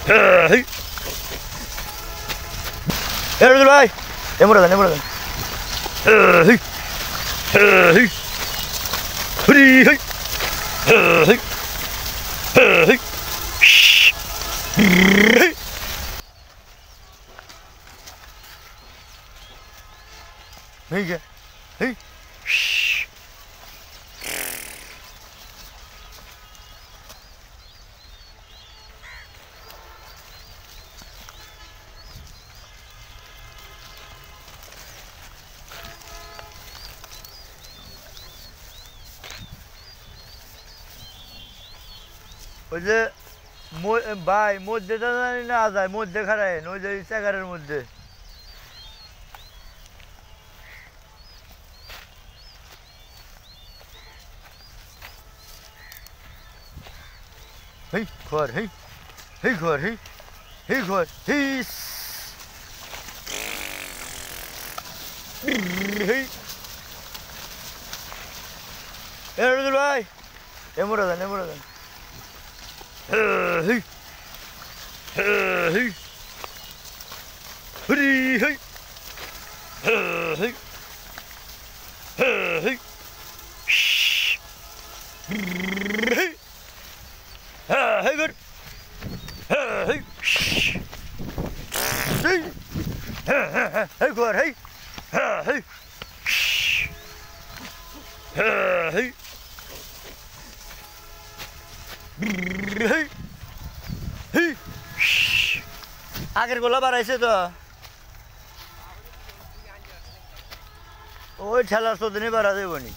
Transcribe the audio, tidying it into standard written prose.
Hey. Hey, bhai. Emuradan, emuradan. Hey. Hey. Hey. Hey. Hey. Hey. Hey. Hey. Hey. ওই যে ভাই মধ্যেটা জানি না যায় মধ্যে খারায় ওই যে চাকারের মধ্যে হেই ঘর হেই হেই ঘর হেই হেই ঘর হেই হেই এরদুল ভাই এমরাদান এমরাদান hey hey hey hey hey hey hey hey good hey hey hey good hey hey hey আগের গোলা বাড়াইছে তো ওই ঠেলার তো দিনে বাড়া দেবনি